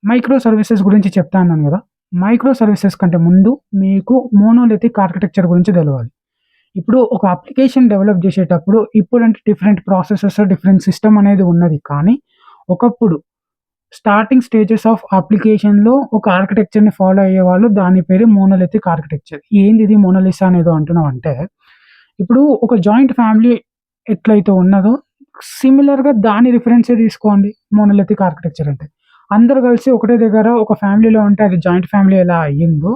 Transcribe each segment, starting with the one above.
Micro services గురించి చెప్తా అన్నాను గదా! మైక్రో సర్వీసెస్ కంటే ముందు మీకు మోనోలిథిక్ ఆర్కిటెక్చర్ గురించి తెలవాలి. ఇప్పుడు ఒక అప్లికేషన్ డెవలప్ జేసేటప్పుడు ఇప్పుడంటే డిఫరెంట్ ప్రాసెసెస్, డిఫరెంట్ సిస్టమ్ అనేది ఉన్నది. కానీ ఒకప్పుడు స్టార్టింగ్ స్టేజెస్ ఆఫ్ అప్లికేషన్‌లో ఒక ఆర్కిటెక్చర్‌ని ఫాలో అయ్యేవాళ్ళు. దాని పేరే మోనోలిథిక్ ఆర్కిటెక్చర్. ఏందిది మోనాలిసా అనేదో అంటున్నావంటే, ఇప్పుడు ఒక జాయింట్ ఫ్యామిలీ ఎట్లయితే ఉన్నదో సిమిలర్‌గా దాని రిఫరెన్సే తీసుకోండి మోనోలిథిక్ ఆర్కిటెక్చర్ అంటే. అందరూ కలిసి ఒకటే దగ్గర ఒక ఫ్యామిలీలో ఉంటే అది జాయింట్ ఫ్యామిలీ ఎలా అయ్యిందో,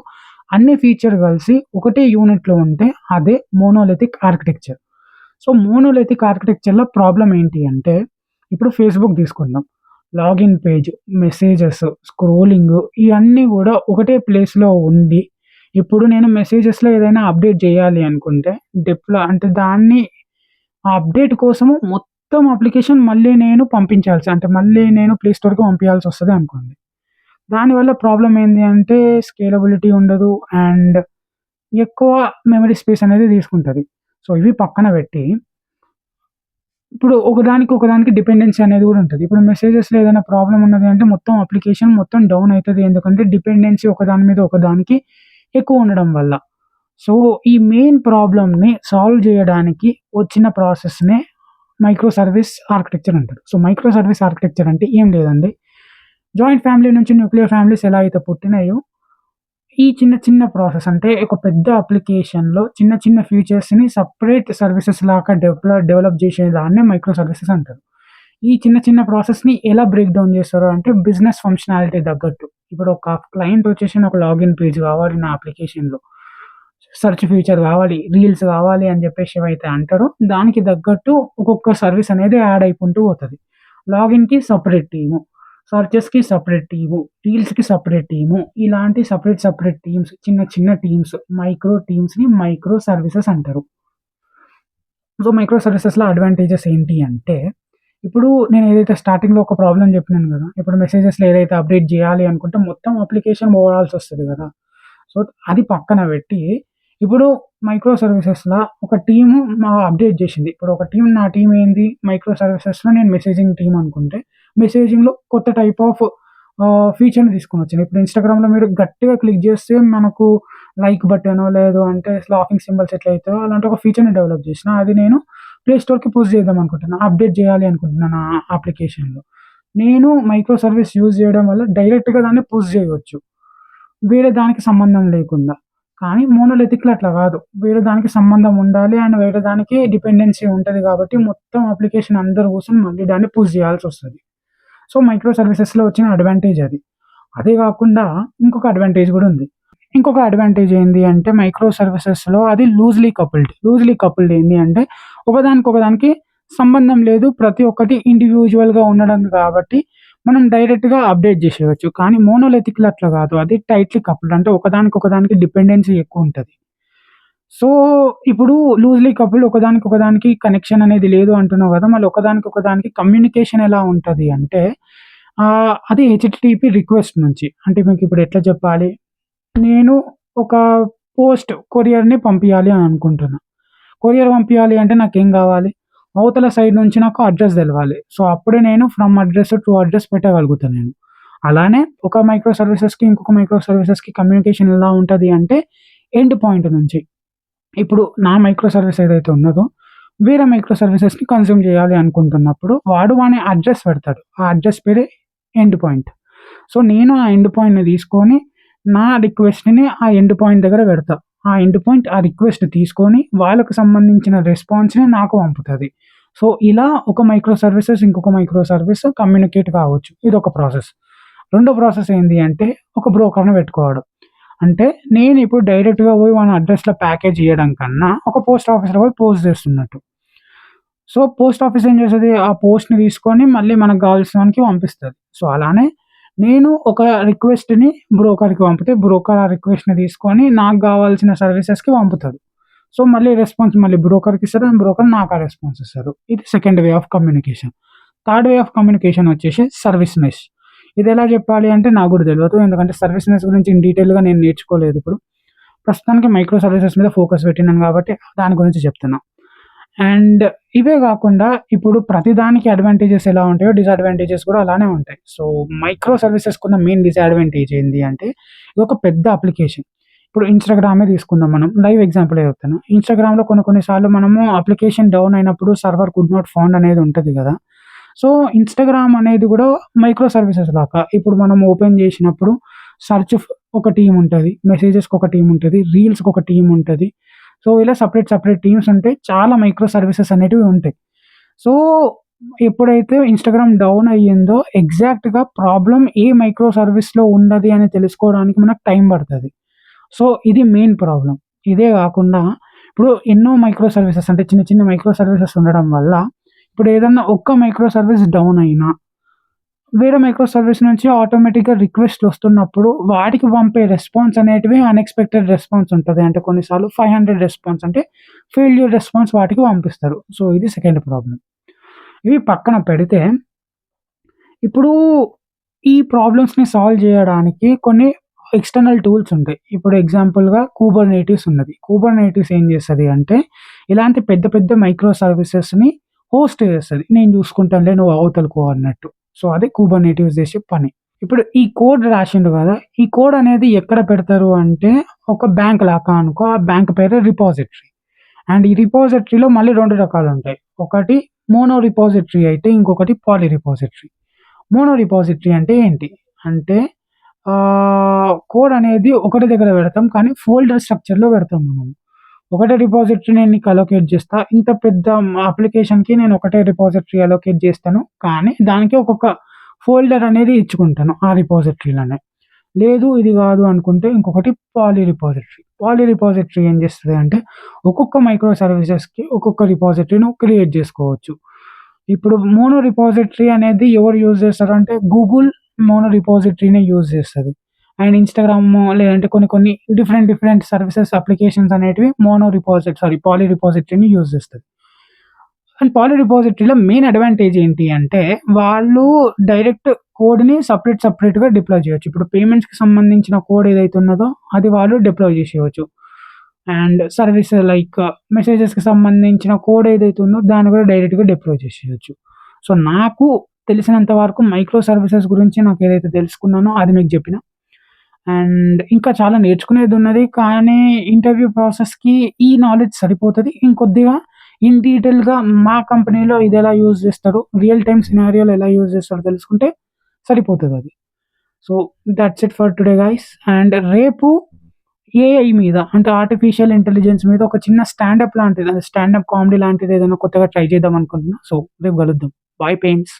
అన్ని ఫీచర్ కలిసి ఒకటే యూనిట్‌లో ఉంటే అదే మోనోలిథిక్ ఆర్కిటెక్చర్. సో, మోనోలిథిక్ ఆర్కిటెక్చర్‌లో ప్రాబ్లమ్ ఏంటి అంటే, ఇప్పుడు ఫేస్‌బుక్ తీసుకుందాం. లాగిన్ పేజ్, మెసేజెస్, స్క్రోలింగు ఇయన్నీ గూడా ఒకటే ప్లేస్‌లో ఉండి, ఇప్పుడు నేను మెసేజెస్‌లో ఏదైనా అప్డేట్ జేయాలి అనుకుంటే, అంటే దాన్ని ఆ అప్డేట్ కోసము మొత్తం అప్లికేషన్ మళ్ళీ నేను పంపించాల్సి అంటే మళ్ళీ నేను ప్లే స్టోర్‌కి పంపియాల్సొస్తది అనుకోండి. దానివల్ల ప్రాబ్లమ్ ఏంది అంటే స్కేలబిలిటీ ఉండదు. అండ్ ఎక్కువ మెమరీ స్పేస్ అనేది తీసుకుంటది. సో, ఇవి పక్కన పెట్టి ఇప్పుడు ఒకదానికి డిపెండెన్సీ అనేది గూడా ఉంటది. ఇప్పుడు మెసేజెస్‌లో ఏదైనా ప్రాబ్లమ్ ఉన్నది అంటే మొత్తం అప్లికేషన్ మొత్తం డౌన్ అయితది. ఎందుకంటే డిపెండెన్సీ ఒకదాని మీద ఒకదానికి ఎక్కువ ఉండడం వల్ల. సో, ఈ మెయిన్ ప్రాబ్లమ్‌ని సాల్వ్ జేయడానికి వచ్చిన ప్రాసెస్‌నే మైక్రో సర్వీస్ ఆర్కిటెక్చర్ అంటారు. సో, మైక్రో సర్వీస్ ఆర్కిటెక్చర్ అంటే ఏం లేదండి. జాయింట్ ఫ్యామిలీ నుంచి న్యూక్లియర్ ఫ్యామిలీస్ ఎలా అయితే పుట్టినాయో, ఈ చిన్న చిన్న ప్రాసెస్ అంటే ఒక పెద్ద అప్లికేషన్‌లో చిన్న చిన్న ఫీచర్స్‌ని సెపరేట్ సర్వీసెస్ లాగా డెవలప్ చేసేదాన్నే మైక్రో సర్వీసెస్ అంటారు. ఈ చిన్న చిన్న ప్రాసెస్‌ని ఎలా బ్రేక్ డౌన్ చేస్తారు అంటే బిజినెస్ ఫంక్షనాలిటీ తగ్గట్టు. ఇప్పుడు ఒక క్లయింట్ వచ్చేసి నాకు లాగిన్ పేజ్ కావాలి నా అప్లికేషన్‌లో. సెర్చ్ ఫీచర్ కావాలి, రీల్స్ కావాలి అని చెప్పేసి ఏవైతే అంటారో దానికి తగ్గట్టు ఒక్కొక్క సర్వీస్ అనేది యాడ్ అయికుంటూ పోతది. లాగిన్‌కి సెపరేట్ టీము, సెర్చెస్‌కి సెపరేట్ టీము, రీల్స్‌కి సెపరేట్ టీము. ఇలాంటి సెపరేట్ టీమ్స్, చిన్న చిన్న టీమ్స్, మైక్రో టీమ్స్‌ని మైక్రో సర్వీసెస్ అంటారు. సో, మైక్రో సర్వీసెస్‌లో అడ్వాంటేజెస్ ఏంటి అంటే, ఇప్పుడు నేను ఏదైతే స్టార్టింగ్‌లో ఒక ప్రాబ్లమ్ చెప్పినాను గదా! ఇప్పుడు మెసేజెస్‌లో ఏదైతే అప్డేట్ జేయాలి అనుకుంటే మొత్తం అప్లికేషన్ పోవాల్సొస్తది గదా! సో, అది పక్కన పెట్టి, ఇప్పుడు మైక్రో సర్వీసెస్‌ల ఒక టీము అప్డేట్ జేసింది. ఇప్పుడు ఒక టీమ్ నా టీమ్ ఏంది మైక్రో సర్వీసెస్‌లో నేను మెసేజింగ్ టీమ్ అనుకుంటే, మెసేజింగ్‌లో కొత్త టైప్ ఆఫ్ ఫీచర్‌ని తీసుకొనొచ్చాను. ఇప్పుడు ఇన్‌స్టాగ్రామ్‌లో మీరు గట్టిగా క్లిక్ జేస్తే మనకు లైక్ బటనో, లేదు అంటే లాఫింగ్ సింబల్స్ ఎట్లయితాయో అలాంటి ఒక ఫీచర్‌ని డెవలప్ జేసిన. అది నేను ప్లే స్టోర్‌కి పుష్ చేద్దాం అనుకుంటున్నా. అప్డేట్ చేయాలి అనుకుంటున్నాను ఆ అప్లికేషన్‌లో. నేను మైక్రో సర్వీస్ యూజ్ చేయడం వల్ల డైరెక్ట్‌గా దాన్ని పుష్ చేయొచ్చు. వేరే దానికి సంబంధం లేకుండా. కానీ మోనోలిథిక్‌లో అట్లా గాదు. వేరే దానికి సంబంధం ఉండాలి. అండ్ వేరే దానికి డిపెండెన్సీ ఉంటది కాబట్టి మొత్తం అప్లికేషన్ అందరూ కూర్చొని మళ్ళీ దాన్ని పుష్ చేయాల్సొస్తది. సో, మైక్రో సర్వీసెస్‌లో వచ్చిన అడ్వాంటేజ్ అది. అదే గాకుండా ఇంకొక అడ్వాంటేజ్ గూడా ఉంది. ఇంకొక అడ్వాంటేజ్ ఏంది అంటే మైక్రో సర్వీసెస్‌లో అది లూజ్‌లీ కపుల్డ్. లూజ్‌లీ కపుల్డ్ ఏంది అంటే ఒకదానికొకదానికి సంబంధం లేదు. ప్రతి ఒక్కటి ఇండివిడ్యువల్‌గా ఉండడం కాబట్టి మనం డైరెక్ట్‌గా అప్డేట్ జేసేయొచ్చు. కానీ మోనోలిథిక్‌లో అట్లా గాదు. అది టైట్‌లీ కపుల్డ్. అంటే ఒకదానికొకదానికి డిపెండెన్సీ ఎక్కువుంటది. సో, ఇప్పుడు లూజ్‌లీ కపుల్డ్ ఒకదానికొకదానికి కనెక్షన్ అనేది లేదు అంటున్నావు గదా! మళ్ళీ ఒకదానికొకదానికి కమ్యూనికేషన్ ఎలా ఉంటది అంటే అది హెచ్‌టిటిపి రిక్వెస్ట్ నుంచి. అంటే మీకిప్పుడు ఎట్లా చెప్పాలి? నేను ఒక కొరియర్‌ని పంపియాలి అని అనుకుంటున్నా. కొరియర్ పంపియాలి అంటే నాకేం గావాలి? అవతల సైడ్ నుంచి నాకు అడ్రెస్ తెలవాలి. సో, అప్పుడే నేను ఫ్రమ్ అడ్రెస్ టు అడ్రెస్ పెట్టగలుగుతా నేను. అలానే ఒక మైక్రో సర్వీసెస్‌కి, ఇంకొక మైక్రో సర్వీసెస్‌కి కమ్యూనికేషన్ ఎలా ఉంటది అంటే ఎండ్ పాయింట్ నుంచి. ఇప్పుడు నా మైక్రో సర్వీస్ ఏదైతే ఉన్నదో, వేరే మైక్రో సర్వీసెస్‌ని కన్జ్యూమ్ చేయాలి అనుకుంటున్నప్పుడు వాని అడ్రెస్ పెడతాడు. ఆ అడ్రెస్ పేరే ఎండ్ పాయింట్. సో, నేను ఆ ఎండ్ పాయింట్‌ని తీసుకొని నా రిక్వెస్ట్‌ని ఆ ఎండ్ పాయింట్ దగ్గర పెడతా. ఆ ఎండ్ పాయింట్ ఆ రిక్వెస్ట్ తీసుకొని వాళ్ళకి సంబంధించిన రెస్పాన్స్‌ని నాకు పంపుతది. సో, ఇలా ఒక మైక్రో సర్వీసెస్ ఇంకొక మైక్రో సర్వీస్ కమ్యూనికేట్ కావచ్చు. ఇదొక ప్రాసెస్. రెండో ప్రాసెస్ ఏంది అంటే ఒక బ్రోకర్‌ని పెట్టుకోవడం. అంటే నేనిప్పుడు డైరెక్ట్‌గా పోయి వాని అడ్రెస్‌లో ప్యాకేజ్ ఇయ్యడం కన్నా ఒక పోస్ట్ ఆఫీస్‌లో పోయి పోస్ట్ చేస్తున్నట్టు. సో, పోస్ట్ ఆఫీస్ ఏం చేస్తది? ఆ పోస్ట్‌ని తీసుకొని మళ్ళీ మనకు కావాల్సిన వానికి పంపిస్తది. సో, అలానే నేను ఒక రిక్వెస్ట్‌ని బ్రోకర్‌కి పంపితే, బ్రోకర్ ఆ రిక్వెస్ట్‌ని తీసుకొని నాకు గావాల్సిన సర్వీసెస్‌కి పంపుతాడు. సో, మళ్ళీ రెస్పాన్స్ మళ్ళీ బ్రోకర్‌కి ఇస్తాడు. అండ్ బ్రోకర్ నాకు ఆ రెస్పాన్స్ ఇస్తారు. ఇది second way of communication. Third way of communication వచ్చేసి సర్వీస్ మెష్. ఇదెలా చెప్పాలి అంటే నాకు గూడా తెలవదు. ఎందుకంటే సర్వీస్ మెష్ గురించి ఇన్ డీటెయిల్‌గా నేను నేర్చుకోలేదు ఇప్పుడు. ప్రస్తుతానికి మైక్రో సర్వీసెస్ మీద ఫోకస్ పెట్టినాను కాబట్టి దాని గురించి చెప్తున్నా. అండ్ ఇవే గాకుండా ఇప్పుడు ప్రతిదానికి అడ్వాంటేజెస్ ఎలా ఉంటాయో, డిసడ్వాంటేజెస్ కూడా అలానే ఉంటాయి. సో, మైక్రో సర్వీసెస్‌కున్న మెయిన్ డిసడ్వాంటేజ్ ఏంది అంటే, ఇదొక పెద్ద అప్లికేషన్. ఇప్పుడు ఇన్‌స్టాగ్రామే తీసుకుందాం మనం. లైవ్ ఎగ్జాంపులే చెప్తున్నా. ఇన్‌స్టాగ్రామ్‌లో కొన్ని కొన్ని సార్లు మనము అప్లికేషన్ డౌన్ అయినప్పుడు సర్వర్ కుడ్ నాట్ ఫౌండ్ అనేది ఉంటది గదా! సో, ఇన్‌స్టాగ్రామ్ అనేది గూడా మైక్రో సర్వీసెస్ లాగా. ఇప్పుడు మనం ఓపెన్ జేసినప్పుడు సెర్చ్ ఒక టీమ్ ఉంటది. మెసేజెస్‌కి ఒక టీమ్ ఉంటది. రీల్స్‌కి ఒక టీమ్ ఉంటది. సో, ఇలా సెపరేట్ టీమ్స్ ఉంటాయి. చాలా మైక్రో సర్వీసెస్ అనేటివి ఉంటాయి. సో, ఎప్పుడైతే ఇన్‌స్టాగ్రామ్ డౌన్ అయ్యిందో ఎగ్జాక్ట్‌గా ప్రాబ్లమ్ ఏ మైక్రో సర్వీస్‌లో ఉన్నది అని తెలుసుకోవడానికి మనకు టైం పడతది. సో, ఇది మెయిన్ ప్రాబ్లమ్. ఇదే గాకుండా ఇప్పుడు ఎన్నో మైక్రో సర్వీసెస్ అంటే చిన్న చిన్న మైక్రో సర్వీసెస్ ఉండడం వల్ల ఇప్పుడు ఏదన్నా ఒక్క మైక్రో సర్వీస్ డౌన్ అయినా వేరే మైక్రో సర్వీస్ నుంచి ఆటోమేటిక్‌గా రిక్వెస్ట్‌లొస్తున్నప్పుడు వాటికి పంపే రెస్పాన్స్ అనేటివి అన్‌ఎక్స్‌పెక్టెడ్ రెస్పాన్స్ ఉంటది. అంటే కొన్నిసార్లు 500 రెస్పాన్స్ అంటే ఫెయిల్యూర్ రెస్పాన్స్ వాటికి పంపిస్తారు. సో, ఇది సెకండ్ ప్రాబ్లమ్. ఇవి పక్కన పెడితే ఇప్పుడు ఈ ప్రాబ్లమ్స్‌ని సాల్వ్ జేయడానికి కొన్ని ఎక్స్‌టర్నల్ టూల్స్ ఉంటాయి. ఇప్పుడు ఎగ్జాంపుల్‌గా కుబర్నెటిస్ ఉన్నది. కుబర్నెటిస్ ఏం జేస్తది అంటే ఇలాంటి పెద్ద పెద్ద మైక్రో సర్వీసెస్‌ని హోస్ట్ చేస్తది. నేను జూసుకుంటానులే నువ్వు అవతలకు అన్నట్టు. సో, అది కుబర్నెటిస్ జేసే పని. ఇప్పుడు ఈ కోడ్ రాసిండు గదా! ఈ కోడ్ అనేది ఎక్కడ పెడతారు అంటే ఒక బ్యాంక్ లాగా అనుకో. ఆ బ్యాంక్ పేరే రిపాజిటరీ. అండ్ ఈ రిపాజిటరీలో మళ్ళీ 2 రకాలుంటాయి. ఒకటి మోనో రిపాజిటరీ అయితే ఇంకొకటి పాలీ రిపాజిటరీ. మోనో రిపాజిటరీ అంటే ఏంటి? అంటే కోడ్ అనేది ఒకటే దగ్గర పెడతాం. కానీ ఫోల్డర్ స్ట్రక్చర్‌లో పెడతాం మనం. ఒకటే రిపాజిటరీ నేను నీకు అలోకేట్ జేస్తా. ఇంత పెద్ద అప్లికేషన్‌కి నేను ఒకటే రిపాజిటరీ అలోకేట్ జేస్తాను. కానీ దానికి ఒక్కొక్క ఫోల్డర్ అనేది ఇచ్చుకుంటాను ఆ రిపాజిటరీలోనే. లేదు ఇది గాదు అనుకుంటే ఇంకొకటి పాలీ రిపాజిటరీ. పాలీ రిపాజిటరీ ఏం జేస్తది అంటే ఒక్కొక్క మైక్రో సర్వీసెస్‌కి ఒక్కొక్క రిపాజిటరీని క్రియేట్ జేసుకోవచ్చు. ఇప్పుడు మోనో రిపాజిటరీ అనేది ఎవరు యూజ్ జేస్తారంటే గూగుల్ మోనో రిపాజిటరీనే యూజ్ జేస్తది. అండ్ ఇన్‌స్టాగ్రామ్ లేదంటే కొన్ని కొన్ని డిఫరెంట్ సర్వీసెస్ అప్లికేషన్స్ అనేటివి పాలీ రిపాజిటరీని యూజ్ జేస్తది. అండ్ పాలీ రిపాజిటరీలో మెయిన్ అడ్వాంటేజ్ ఏంటి అంటే, వాళ్ళు డైరెక్ట్ కోడ్‌ని సెపరేట్‌గా డిప్లాయ్ చేయొచ్చు. ఇప్పుడు పేమెంట్స్‌కి సంబంధించిన కోడ్ ఏదైతే ఉన్నదో, అది వాళ్ళు డిప్లాయ్ చేసేయవచ్చు. అండ్ సర్వీస్ లైక్ మెసేజెస్‌కి సంబంధించిన కోడ్ ఏదైతే ఉందో, దాన్ని కూడా డైరెక్ట్‌గా డిప్లాయ్ చేసేయొచ్చు. సో, నాకు తెలిసినంత వరకు మైక్రో సర్వీసెస్ గురించి నాకేదైతే తెలుసుకున్నానో అది మీకు జెప్పిన. అండ్ ఇంకా చాలా నేర్చుకునేదున్నది. కానీ ఇంటర్వ్యూ ప్రాసెస్‌కి ఈ నాలెడ్జ్ సరిపోతది. ఇంకొద్దిగా ఇన్ డీటెయిల్‌గా మా కంపెనీలో ఇదెలా యూజ్ జేస్తారు, రియల్ టైమ్ సినారియోలో ఎలా యూజ్ జేస్తారో తెలుసుకుంటే సరిపోతదది. So, that's it for today guys. And రేపు ఏఐ మీద అంటే ఆర్టిఫిషియల్ ఇంటెలిజెన్స్ మీద ఒక చిన్న స్టాండప్ లాంటిది, స్టాండప్ కామెడీ లాంటిది ఏదైనా కొత్తగా ట్రై చేద్దాం అనుకుంటున్నా. సో, రేపు కలుద్దాం. By pains.